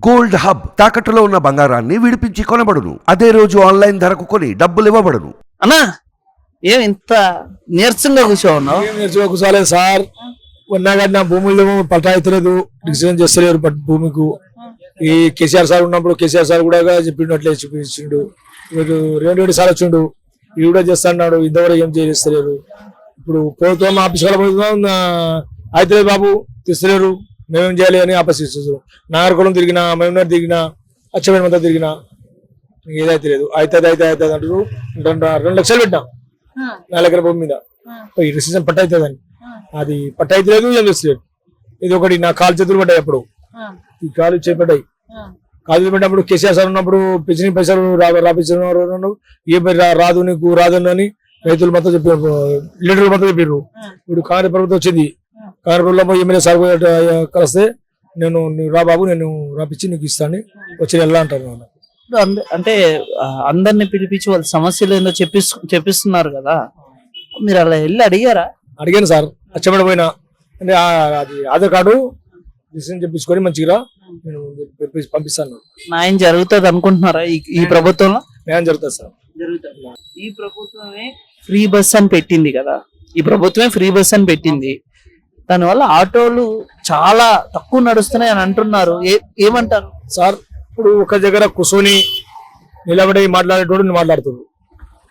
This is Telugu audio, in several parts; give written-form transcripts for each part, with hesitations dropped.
గోల్డ్ హబ్ తాకట్టులో ఉన్న బంగారాన్ని విడిపించి కొనబడును. అదే రోజు ఆన్లైన్ ధరకు కొని డబ్బులు ఇవ్వబడును. అన్నా ఏం ఇంత నీరసంగా కూర్చోన్నావు? నీరసంగా కూర్చోలేదు సార్. ఉన్నాగా నా భూములు పట్టా అవుతలేదు, డిసిజన్ చేస్తలేరు భూమికి. ఈ కేసీఆర్ సార్ ఉన్నప్పుడు కేసీఆర్ సార్ కూడా చెప్పినట్లే చూపించిండు. రేవంత్ రెడ్డి సార్ వచ్చిండు, ఇవి కూడా చేస్తాడు. ఇంతవరకు ఏం చేస్తలేరు. ఇప్పుడు ప్రభుత్వం ఆఫీస్ అవుతలేదు బాబు, తీస్తలేరు. మేమేం చేయాలి అని ఆపసిస్తారు. నాగరికులం తిరిగినా, మేమున్నర తిరిగినా, అచ్చమేమంతా తిరిగినా ఏదైతే లేదు. అవుతుంది అవుతుంది అంటారు. 2 లక్షలు పెట్టినా 4 ఎకరాల భూమి మీద ఈ డిసిజన్ పట్ట అవుతుందని. అది పట్ట అయితే లేదు, ఏం చేస్తలేదు. ఇది ఒకటి నా కాలు చేతులు పడ్డాయి. అప్పుడు ఈ కాలు చేపట్టాయి. కాలు పెట్టినప్పుడు కేసీఆర్ సార్ ఉన్నప్పుడు పిచ్చిన పైసలు రాపించారు. ఏ రాదు నీకు రాదు అని రైతులు మొత్తం చెప్పారు, లీడర్లు మొత్తం చెప్పారు. ఇప్పుడు కాంగ్రెస్ ప్రభుత్వం వచ్చింది. కాంగ్రెస్ ప్రభుత్వం ఎమ్మెల్యే సార్ కలిస్తే నేను రా బాబు నేను రాపించి నీకు ఇస్తాను వచ్చి ఎలా అంటారు. అంటే అందరిని పిలిపించి వాళ్ళ సమస్యలు ఏందో చెప్పిస్తున్నారు కదా, మీరు అలా వెళ్ళి అడిగారా? అడిగాను సార్, అచ్చబడి పోయినా అంటే అది ఆధార్ కార్డు డిసిజన్ చెప్పించుకొని మంచిగా నేను పంపిస్తాను. న్యాయం జరుగుతుంది అనుకుంటున్నారా ఈ ప్రభుత్వంలో? న్యాయం జరుగుతుంది సార్. ఈ ప్రభుత్వమే ఫ్రీ బస్ అని పెట్టింది కదా, ఈ ప్రభుత్వమే ఫ్రీ బస్ అని పెట్టింది. దానివల్ల ఆటోలు చాలా తక్కువ నడుస్తున్నాయి అని అంటున్నారు. ఏమంటారు సార్? ఇప్పుడు ఒక దగ్గర కూర్చొని నిలబడి మాట్లాడేటోడు మాట్లాడుతున్నారు.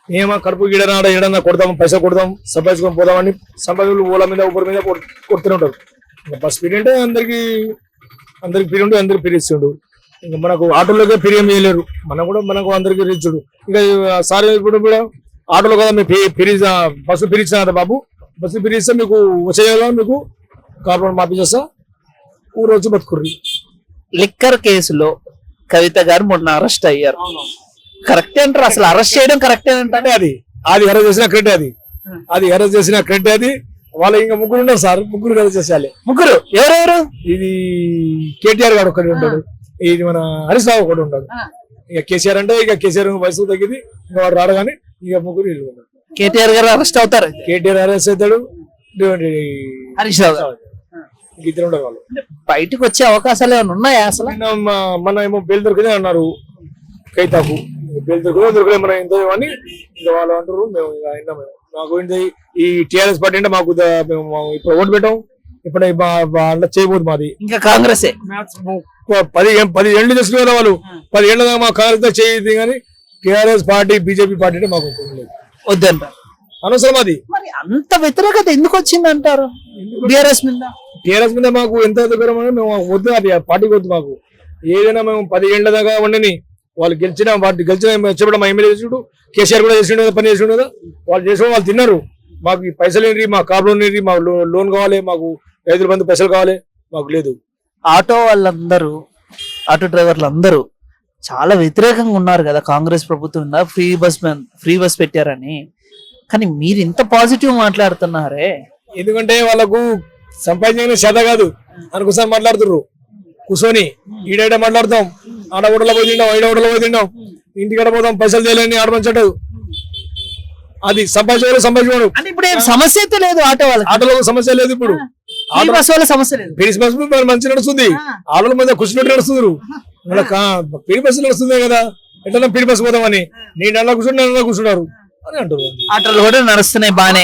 ఏమో కడుపు గీడనాడ ఏడన్నా కొడదాం, పైసా కొడదాం, సంపాదించుకొని పోదామని సంపాదకులు ఓల మీద ఊపర్ మీద కొడుతూనే ఉంటారు. ఇంకా బస్ పీరియడ్ అంటే అందరికి పీరియడ్ ఉంటే అందరికి పీరియడ్స్తుండు. ఇంకా మనకు ఆటోలోకే పీరియం చేయలేరు. మనకు అందరికి రీచుడు. ఇంకా సార్ ఇప్పుడు కూడా ఆటోలో కదా మీ బస్సు పీరిచ్చిన కదా బాబు, బస్సు పీరిస్తే మీకు వచ్చేయాలా, మీకు కార్పొరేట్ మాఫీ చేస్తా, ఊరు వచ్చి బతుకుర్రి. లిక్కర్ కేసులో కవిత గారు మొన్న అరెస్ట్ అయ్యారు. కరెక్టే అంటారు? అసలు అరెస్ట్ చేయడం కరెక్టే అంటే అది అరెస్ట్ చేసిన క్రెడిట్, అది అరెస్ట్ చేసిన క్రెడిట్. అది వాళ్ళు ఇంకా ముగ్గురు ఉన్నారు సార్, ముగ్గురు అరెస్ట్ చేసేయాలి. ముగ్గురు ఎవరెవరు? ఇది కేటీఆర్ గారు ఒకటి ఉంటాడు, ఇది మన హరీష్ రావు ఒకటి ఉంటాడు. ఇక కేసీఆర్ అంటే ఇక కేసీఆర్ వయసు తగ్గింది, ఇంకా వాడు రాడు. కానీ ఇక ముగ్గురు వీళ్ళు ఉన్నారు. కేటీఆర్ గారు అరెస్ట్ అవుతారు, కేటీఆర్ అరెస్ట్ అవుతాడు, హరీష్ రావు ఇద్దరు ఉంటారు. వాళ్ళు బయటకు వచ్చే అవకాశాలు ఏమైనా ఉన్నాయా అసలు? మన ఏమో బెయిల్ దొరికింది అన్నారు కైతాకు. బెయిల్ దొరకలేదు మన ఇంత అని ఇంకా వాళ్ళు అంటారు. మేము ఇంకా అయినా మాకు ఈ టీఆర్ఎస్ పార్టీ అంటే మాకు మేము ఇప్పుడు ఓటు పెట్టాం. ఇప్పుడు అట్లా చేయబోదు మాది. ఇంకా కాంగ్రెస్ 10 ఏళ్ళు చేసిన కదా వాళ్ళు. 10 ఏళ్ళ మా కాంగ్రెస్ చేయదు. కానీ టీఆర్ఎస్ పార్టీ బీజేపీ పార్టీ అంటే మాకు లేదు, వద్దంట అనవసరం. అది మరి అంత వ్యతిరేకత ఎందుకు వచ్చింది అంటారు టీఆర్ఎస్ మీద? మాకు ఎంత దగ్గర మేము వద్దు, అది పార్టీకి వద్దు మాకు. ఏదైనా మేము 10 ఏళ్ల దాకా ఉండని వాళ్ళు గెలిచిన చెప్పడం మా ఎమ్మెల్యే చేసుడు, కేసీఆర్ కూడా చేసిండు కదా, పని చేసిండు కదా. వాళ్ళు చేసిన వాళ్ళు తిన్నారు. మాకు ఈ పైసలు ఏంటి, మా కార్ లోన్ ఏంటి, మాకు లోన్ కావాలి, మాకు రైతుల బంధు పైసలు కావాలి, మాకు లేదు. ఆటో వాళ్ళందరూ, ఆటో డ్రైవర్లు అందరూ చాలా వ్యతిరేకంగా ఉన్నారు కదా కాంగ్రెస్ ప్రభుత్వం ఫ్రీ బస్ పెట్టారని. కానీ మీరు ఇంత పాజిటివ్ మాట్లాడుతున్నారే? ఎందుకంటే వాళ్ళకు సంపాదించే చేత కాదు అనుకోసారి మాట్లాడుతుర్రు. కూర్చొని ఈడేట మాట్లాడతాం, ఆడ ఓటలో పోయి తింటాం, ఈడ ఓటలో పోయి తింటాం, ఇంటికాడ పోతాం, పైసలు చేయలేని ఆడమంచడు. అది సంపాదించుకోడు. ఇప్పుడు సమస్య అయితే లేదు ఆటో వాళ్ళకి, ఆటోలో సమస్య లేదు. ఇప్పుడు సమస్య లేదు. పీరియస్ బస్ మంచి నడుస్తుంది, ఆటోల మీద కూర్చున్నట్టు నడుస్తున్నారు. పీరియస్ బస్ నడుస్తుంది కదా, ఎట్లా పీరియస్ బస్ పోదామని నేను అలా కూర్చున్నారు అని అంటారు. ఆటోలు కూడా నడుస్తున్నాయి బాగానే.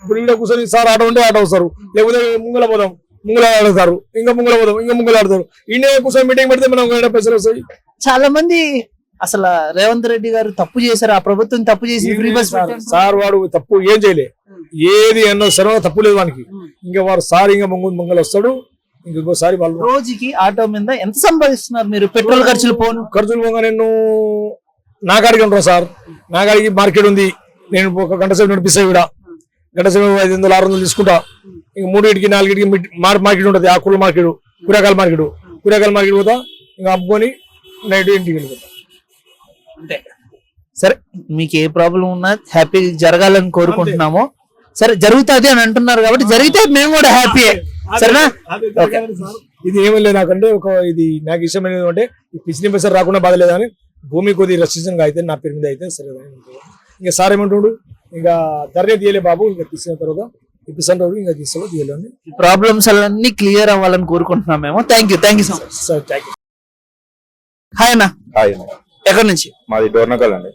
ఇప్పుడు ఇక్కడ కూర్చొని సార్ ఆటో ఉంటే ఆటో వస్తారు, లేకపోతే ముంగల పోదాం, ముంగల ఆడతారు, ఇంకా ముంగల పోదాం, ఇంకా ముంగల ఆడతారు. ఈయన కూర్చొని మీటింగ్ పెడితే మనం పైసలు వస్తాయి. చాలా మంది అసలు రేవంత్ రెడ్డి గారు తప్పు చేశారు, ఆ ప్రభుత్వం తప్పు చేసి ఫ్రీ బస్ సార్. వాడు తప్పు ఏం చేయలే, ఏది అన్నో సరే తప్పు లేదు వానికి. ఇంకా వాడు సార్ ఇంకా ముంగల వస్తాడు. ఇంకోసారి వాళ్ళు రోజుకి ఆటో మీద ఎంత సంపాదిస్తున్నారు మీరు? పెట్రోల్ ఖర్చులు పోగా నేను నా కాడికి ఉంటాను సార్. నా కాడికి మార్కెట్ ఉంది, నేను ఒక గంట సేపు నడిపిస్తా. ఇక్కడ గంట సేపు 500, 600 తీసుకుంటా. ఇంక 3కి 4కి మార్కెట్ ఉంటుంది, ఆకుల మార్కెట్, కూరగాయల మార్కెట్ పోతా. ఇంకా అమ్ముకొని నైట్ ఇంటికి వెళ్ళిపోతా. అంటే సరే, మీకు ఏ ప్రాబ్లం ఉన్నా హ్యాపీ జరగాలని కోరుకుంటున్నాము. సరే జరుగుతుంది అని అంటున్నారు కాబట్టి జరిగితే మేము కూడా హ్యాపీ. సరేనా? ఇది ఏమీ లేదు నాకంటే ఇది నాకు ఇష్టమైనది అంటే ఈ పిచ్చిని పైసలు రాకుండా బాధ లేదా అని భూమి కొద్ది రక్షించగా అయితే నా పేరు మీద అయితే సరే. ఇంకా సార్ ఏమంటాడు, ఇంకా ధరనే తీయలే బాబు, ఇంకా తీసుకున్న తర్వాత ఇప్పిస్తాను, ఇంకా తీసుకోవాలి. ప్రాబ్లమ్స్ అన్నీ క్లియర్ అవ్వాలని కోరుకుంటున్నాం మేము. Thank you so much sir. Thank you. Hi అన్న, హాయ్, ఎక్కడి నుంచి? మాది డోర్నకల్ అండి.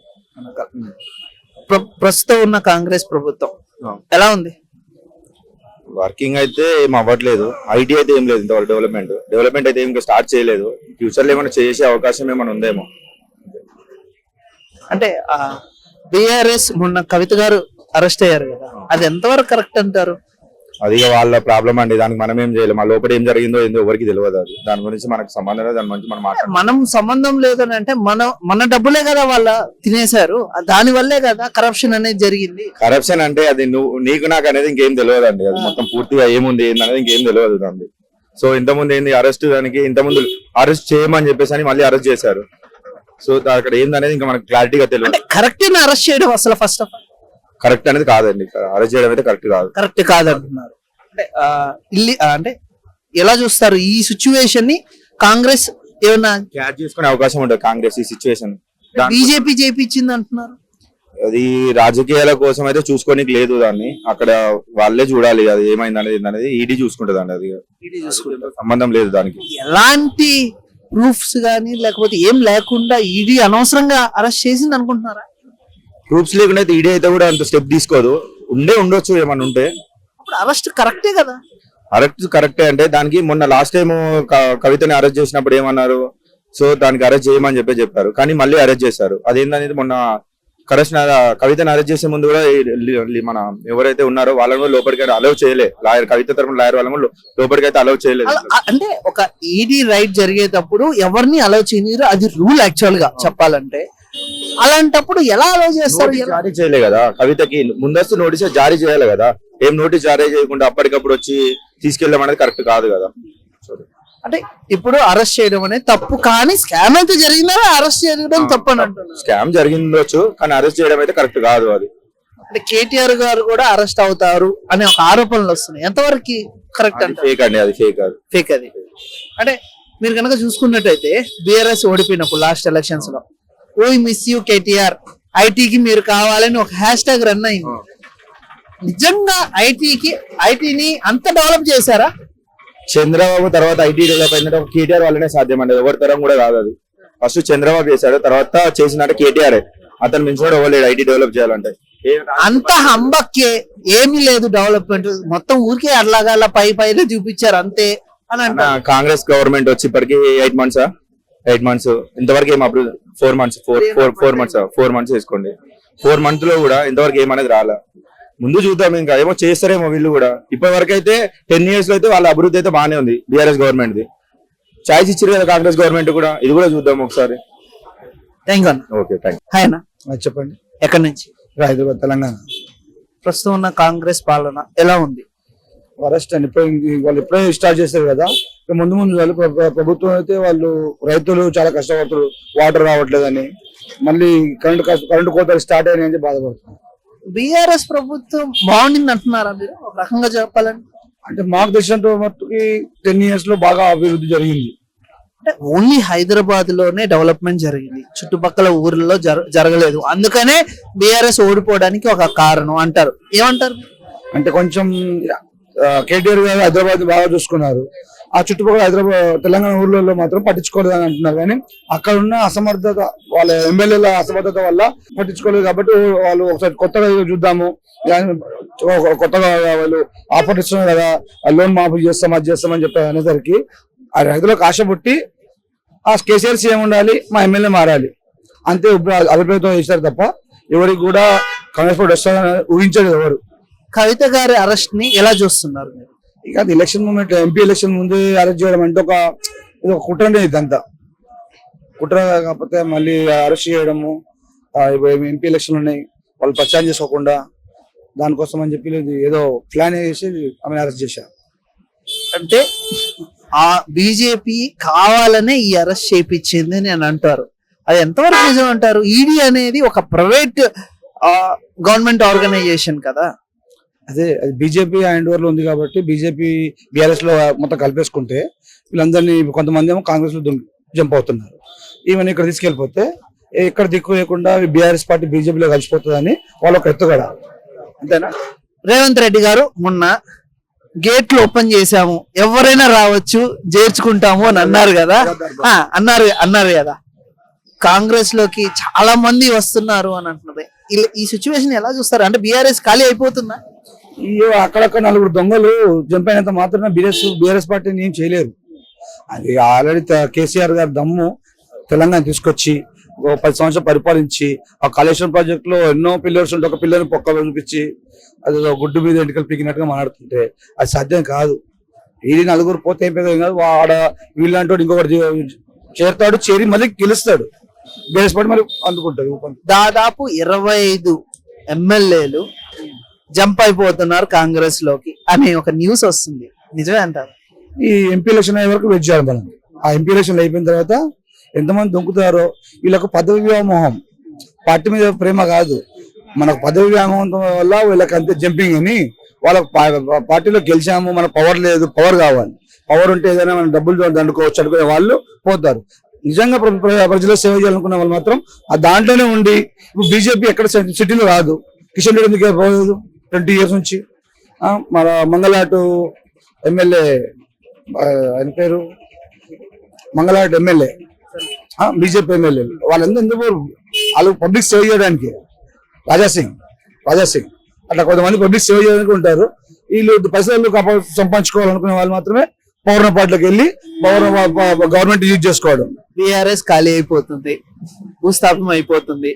ప్రస్తుతం ఉన్న కాంగ్రెస్ ప్రభుత్వం ఎలా ఉంది? వర్కింగ్ అయితే ఏం అవ్వట్లేదు. ఐటీ అయితే ఏం లేదు ఇంతవరకు. డెవలప్మెంట్ అయితే ఇంకా స్టార్ట్ చేయలేదు. ఫ్యూచర్ లో ఏమైనా చేసే అవకాశం ఏమైనా ఉందేమో. అంటే బిఆర్ఎస్ మొన్న కవిత గారు అరెస్ట్ అయ్యారు కదా, అది ఎంతవరకు కరెక్ట్ అంటారు? అది ఇక వాళ్ళ ప్రాబ్లం అండి, దానికి మనం ఏం చేయలేము. మా లోపల ఏం జరిగిందో ఏందో ఎవరికి తెలియదు. అది దాని గురించి మనకు సంబంధం లేదు. దాని గురించి మనం మాట్లాడాలి. మనం సంబంధం లేదని అంటే మన డబ్బులే కదా వాళ్ళ తినేశారు, దాని వల్లే కదా కరప్షన్ అనేది జరిగింది. కరప్షన్ అంటే అది నీకు నాకు అనేది ఇంకేం తెలియదు అండి. అది మొత్తం పూర్తిగా ఏముంది ఏందనేది ఇంకేం తెలియదు దాన్ని. సో ఇంతకుముందు ఏంది అరెస్ట్, దానికి ఇంతకుముందు అరెస్ట్ చేయమని చెప్పేసి అని మళ్ళీ అరెస్ట్ చేశారు. సో అక్కడ ఏందనేది ఇంకా మనకు క్లారిటీగా తెలియదు. కరెక్ట్ అరెస్ట్ చేయడం అసలు ఫస్ట్ ఆఫ్ ఆల్ కరెక్ట్ అనేది కాదండి. అరెస్ట్ చేయడం అయితే కరెక్ట్ కాదంటున్నారు. అంటే ఎలా చూస్తారు ఈ సిచ్యువేషన్ ని? కాంగ్రెస్ ఏమన్నా క్యాచ్ చేసుకునే అవకాశం ఉంటుంది కాంగ్రెస్ ఈ సిచ్యువేషన్. బీజేపీ చేపించింది అంటున్నారు. అది రాజకీయాల కోసం అయితే చూసుకోనికి లేదు. దాన్ని అక్కడ వాళ్ళే చూడాలి. అది ఏమైంది అనేది ఈడీ చూసుకుంటది అండి. అది సంబంధం లేదు దానికి. ఎలాంటి ప్రూఫ్స్ గానీ లేకపోతే ఏం లేకుండా ఈడీ అనవసరంగా అరెస్ట్ చేసింది అనుకుంటున్నారా? ప్రూఫ్స్ లేకుండా అయితే ఈడీ అయితే కూడా అంత స్టెప్ తీసుకోదు. ఉండొచ్చు ఏమన్నా ఉంటే. అప్పుడు అరెస్ట్ కరెక్టే కదా? అరెస్ట్ కరెక్టే అంటే దానికి మొన్న లాస్ట్ టైం కవితని అరెస్ట్ చేసినప్పుడు ఏమన్నారు? సో దానికి అరెస్ట్ చేయమని చెప్పారు, కానీ మళ్ళీ అరెస్ట్ చేశారు. అదేందనేది మొన్న కవితని అరెస్ట్ చేసే ముందు కూడా మన ఎవరైతే ఉన్నారో వాళ్ళని లోపలికి అలౌ చేయలే. లాయర్ కవిత తరఫున లాయర్ వాళ్ళని లోపలికి అయితే అలౌ చేయలేదు. అంటే ఒక ఈడీ రైట్ జరిగేటప్పుడు ఎవరిని అలౌ చేయనిరు, అది రూల్ యాక్చువల్ గా చెప్పాలంటే. అలాంటప్పుడు ఎలా అలౌ చేస్తారు? జారీ చేయలే కదా కవితకి. ముందస్తు నోటీస్ జారీ చేయాలి కదా. ఏం నోటీస్ జారీ చేయకుండా అప్పటికప్పుడు వచ్చి తీసుకెళ్ళడం అనేది కరెక్ట్ కాదు కదా. అంటే ఇప్పుడు అరెస్ట్ చేయడం అనేది తప్పు, కానీ స్కామ్ అయితే జరిగిందా? అరెస్ట్ చేయడం తప్పు అని అంటున్నారు. స్కామ్ జరిగిందొచ్చు, కానీ అరెస్ట్ చేయడం అయితే కరెక్ట్ కాదు. అది అంటే కేటీఆర్ గారు కూడా అరెస్ట్ అవుతారు అనే ఒక ఆరోపణలు వస్తున్నాయి. ఎంతవరకు కరెక్ట్ అంటే? ఫేక్ అండి, అది ఫేక్ అది. అంటే మీరు కనుక చూసుకున్నట్టయితే బీఆర్ఎస్ ఓడిపోయినప్పుడు లాస్ట్ ఎలక్షన్స్ లో ఓయ్ మిస్ యూ కేటీఆర్, ఐటీకి మీరు కావాలని ఒక హ్యాష్ ట్యాగ్ రన్ అయింది. నిజంగా ఐటీని అంత డెవలప్ చేశారా? చంద్రబాబు తర్వాత ఐటీ డెవలప్ అయిందంటే కేటీఆర్ వల్లనే సాధ్యం అండి. ఎవరి తరం కూడా కాదు అది. ఫస్ట్ చంద్రబాబు చేశాడు, తర్వాత చేసినట్టు కేటీఆర్. అతను మించినోడు ఎవరు ఐటీ డెవలప్ చేయాలంటే. అంత హంబక్కే ఏమీ లేదు డెవలప్మెంట్, మొత్తం ఊరికే అట్లాగా పైలో చూపించారు అంతే అని అంటే. కాంగ్రెస్ గవర్నమెంట్ వచ్చి ఇప్పటికి 8 months ఇంతవరకు ఏం అప్పుడు 4 months వేసుకోండి. 4 months లో కూడా ఇంతవరకు ఏమనేది రాలా. ముందు చూద్దాం, ఇంకా ఏమో చేస్తారేమో వీళ్ళు కూడా. ఇప్పటి వరకు అయితే 10 years లో అయితే వాళ్ళ అభివృద్ధి అయితే బాగానే ఉంది. బీఆర్ఎస్ గవర్నమెంట్ ది ఛాయిస్ ఇచ్చారు కదా కాంగ్రెస్ గవర్నమెంట్ కూడా. ఇది కూడా చూద్దాం ఒకసారి. థ్యాంక్ యూ అన్న. Okay, thank you. హాయ్ అన్న, చెప్పండి. ఎక్కడి నుంచి? హైదరాబాద్, తెలంగాణ. ప్రస్తుతం ఉన్న కాంగ్రెస్ పాలన ఎలా ఉంది? వరస్ట్ అండి. వాళ్ళు ఇప్పుడే స్టార్ట్ చేశారు కదా. ముందు వాళ్ళు ప్రభుత్వం అయితే వాళ్ళు రైతులు చాలా కష్టపడుతారు, వాటర్ రావట్లేదని. మళ్ళీ కరెంటు కోతలు స్టార్ట్ అయినాయి అని బాధపడుతున్నారు. బీఆర్ఎస్ ప్రభుత్వం బాగుండింది అంటున్నారా మీరు ఒక రకంగా చెప్పాలంటే? అంటే మాకు తెలిసినంత మట్టుకి 10 years లో బాగా అభివృద్ధి జరిగింది. అంటే ఓన్లీ హైదరాబాద్ లోనే డెవలప్మెంట్ జరిగింది, చుట్టుపక్కల ఊర్లలో జరగలేదు. అందుకనే బీఆర్ఎస్ ఓడిపోవడానికి ఒక కారణం అంటారు. ఏమంటారు? అంటే కొంచెం కేటీఆర్ గారు హైదరాబాద్ బాగా చూసుకున్నారు. ఆ చుట్టుపక్కల హైదరాబాద్ తెలంగాణ ఊర్లలో మాత్రం పట్టించుకోలేదు అని అంటున్నారు. కానీ అక్కడ ఉన్న అసమర్థత, వాళ్ళ ఎమ్మెల్యేల అసమర్థత వల్ల పట్టించుకోలేదు. కాబట్టి వాళ్ళు ఒకసారి కొత్తగా చూద్దాము, కొత్తగా వాళ్ళు ఆఫర్ ఇస్తున్నారు కదా, లోన్ మాఫీ చేస్తాం అది చేస్తామని చెప్పి అనేసరికి ఆ రైతులకు ఆశ పుట్టి ఆ కేసీఆర్ సీఎం ఉండాలి, మా ఎమ్మెల్యే మారాలి అంతే అభిప్రాయంతో చేశారు తప్ప ఎవరికి కూడా కాంగ్రెస్ పార్టీ వస్తుందని ఊహించలేదు ఎవరు. కవిత గారి అరెస్ట్ ని ఎలా చూస్తున్నారు మీరు? ఇక అది ఎలక్షన్ మూమెంట్, ఎంపీ ఎలక్షన్ ముందు అరెస్ట్ చేయడం అంటే ఇది ఒక కుట్రనే. ఇదంతా కుట్ర. కాకపోతే మళ్ళీ అరెస్ట్ చేయడము, ఎంపీ ఎలక్షన్లు ఉన్నాయి, వాళ్ళు ప్రచారం చేసుకోకుండా దానికోసం అని చెప్పి ఏదో ప్లాన్ చేసి ఆమె అరెస్ట్ చేశారు. అంటే ఆ బీజేపీ కావాలనే ఈ అరెస్ట్ చేయించింది అని అంటారు. అది ఎంతవరకు నిజం అంటారు? ఈడీ అనేది ఒక ప్రైవేట్ గవర్నమెంట్ ఆర్గనైజేషన్ కదా. అదే అది బీజేపీ హ్యాండ్ ఓవర్ లో ఉంది కాబట్టి బీజేపీ బీఆర్ఎస్ లో మొత్తం కలిపేసుకుంటే వీళ్ళందరినీ కొంతమంది ఏమో కాంగ్రెస్ లో జంప్ అవుతున్నారు. ఈవెన్ ఇక్కడ తీసుకెళ్లిపోతే ఇక్కడ దిక్కు లేకుండా బీఆర్ఎస్ పార్టీ బీజేపీలో కలిసిపోతుందని వాళ్ళ ఒక ఎత్తుగడ. అంతేనా? రేవంత్ రెడ్డి గారు మొన్న గేట్లు ఓపెన్ చేశాము, ఎవరైనా రావచ్చు, చేర్చుకుంటాము అని అన్నారు కదా. అన్నారు కదా, కాంగ్రెస్ లోకి చాలా మంది వస్తున్నారు అని అంటున్నారు. ఈ సిచ్యువేషన్ ఎలా చూస్తారు? అంటే బీఆర్ఎస్ ఖాళీ అయిపోతుందా? అయ్యో అక్కడక్కడ నలుగురు దొంగలు జంప్ అయినంత మాత్రం బీఆర్ఎస్ పార్టీని ఏం చేయలేరు. అది ఆల్రెడీ కేసీఆర్ గారి దమ్ము తెలంగాణ తీసుకొచ్చి ఒక 10 సంవత్సరాలు పరిపాలించి ఆ కాళేశ్వరం ప్రాజెక్ట్ లో ఎన్నో పిల్లర్స్ ఉంటే ఒక పిల్లర్ని పొక్క చూపించి అది గుడ్డు మీద ఎంటికలు పీకినట్టుగా మాట్లాడుతుంటే అది సాధ్యం కాదు. ఇది నలుగురు పోతే ఏం పెద్ద కాదు. వాడ వీళ్ళంటూ ఇంకొకటి చేరుతాడు, చేరి మళ్ళీ గెలుస్తాడు. బీఆర్ఎస్ పార్టీ మరి అందుకుంటాడు. దాదాపు 25 ఎమ్మెల్యేలు జంప్ అయిపోతున్నారు కాంగ్రెస్ లోకి అనే ఒక న్యూస్ వస్తుంది. నిజమే అంటారు? ఈ ఎంపీ ఎలక్షన్ అయ్యే వరకు వెయిట్ చేయాలి మనం. ఆ ఎంపీ ఎలక్షన్ అయిపోయిన తర్వాత ఎంతమంది దొంకుతారో వీళ్ళకు పదవి వ్యామోహం, పార్టీ మీద ప్రేమ కాదు, మనకు పదవి వ్యామోహం వల్ల వీళ్ళకి అంతే జంపింగ్ అని. వాళ్ళకి పార్టీలో గెలిచాము, మనకు పవర్ లేదు, పవర్ కావాలి. పవర్ ఉంటే ఏదైనా మనం డబ్బులు దండుకోవచ్చు అనుకునే వాళ్ళు పోతారు. నిజంగా ప్రజలకు సేవ చేయాలనుకున్న వాళ్ళు మాత్రం ఆ దాంట్లోనే ఉండి ఇప్పుడు బీజేపీ ఎక్కడ సిటీలో రాదు. కిషన్ రెడ్డి ఎందుకు పోలేదు 20 years నుంచి? మన మంగళాటు ఎమ్మెల్యే ఆయన పేరు మంగళాటు ఎమ్మెల్యే, బీజేపీ ఎమ్మెల్యే వాళ్ళందరూ ఎందుకు వాళ్ళు పబ్లిక్ సేవ చేయడానికి? రాజాసింగ్ అట్లా కొంతమంది పబ్లిక్ సేవ చేయడానికి ఉంటారు. వీళ్ళు పైసలు సంపాదించుకోవాలనుకునే వాళ్ళు మాత్రమే పౌర పార్టీలోకి వెళ్ళి గవర్నమెంట్ యూజ్ చేసుకోవడం. బీఆర్ఎస్ ఖాళీ అయిపోతుంది, భూస్థాపం అయిపోతుంది.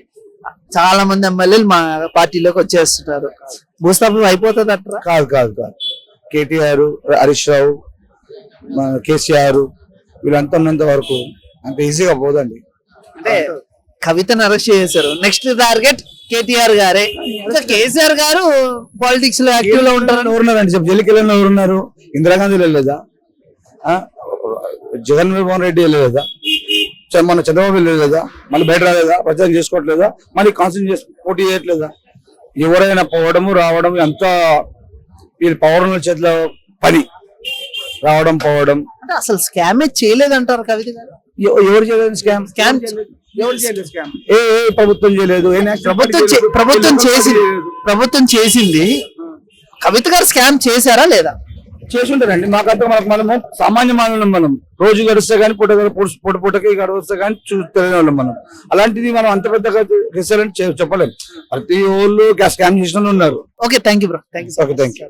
చాలా మంది ఎమ్మెల్యేలు మా పార్టీలోకి వచ్చేస్తున్నారు. భూస్థాపం అయిపోతుంది అంటారా? కాదు. కేటీఆర్, హరీష్ రావు, కేసీఆర్ వీళ్ళంతా ఉన్నంత వరకు అంత ఈజీగా పోదండి. అంటే కవితను అరెస్ట్ చేశారు, నెక్స్ట్ టార్గెట్ కేటీఆర్ గారే. ఇంకా కేసీఆర్ గారు పాలిటిక్స్ లో యాక్టివ్ లో ఉంటారు. ఎవరున్నారండి చెప్పు? జైలుకి వెళ్ళిన ఎవరున్నారు? ఇందిరాగాంధీ వెళ్ళలేదా? జగన్మోహన్ రెడ్డి వెళ్ళలేదా? మన చంద్రబాబు వెళ్ళలేదా? మళ్ళీ బయట రాలేదా? ప్రచారం చేసుకోవట్లేదా? మళ్ళీ కాన్సన్ట్రేట్ చేసి పోటీ చేయట్లేదా? ఎవరైనా పోవడము రావడం అంతా వీళ్ళ పౌరుల చేతిలో పని. రావడం పోవడం అంటే అసలు స్కామే చేయలేదంటారు కవిత గారు. ఎవరు చేయలేదు స్కామ్? ఎవరు చేయలేదు స్కామ్? ఏ ప్రభుత్వం చేయలేదు. ప్రభుత్వం చేసింది. కవిత గారు స్కామ్ చేశారా లేదా? చేసి ఉంటారండి. మాకంతా మనము సామాన్య మానవులం. మనం రోజు గడుస్తే గానీ పూటకి గడవస్తే గానీ తెలియని వాళ్ళం మనం. అలాంటిది మనం అంత పెద్దగా చేశారని చెప్పలేము. ప్రతి వాళ్ళు స్కామ్ చేసిన ఉన్నారు. Okay, thank you bro. Thank you. Okay, thank you.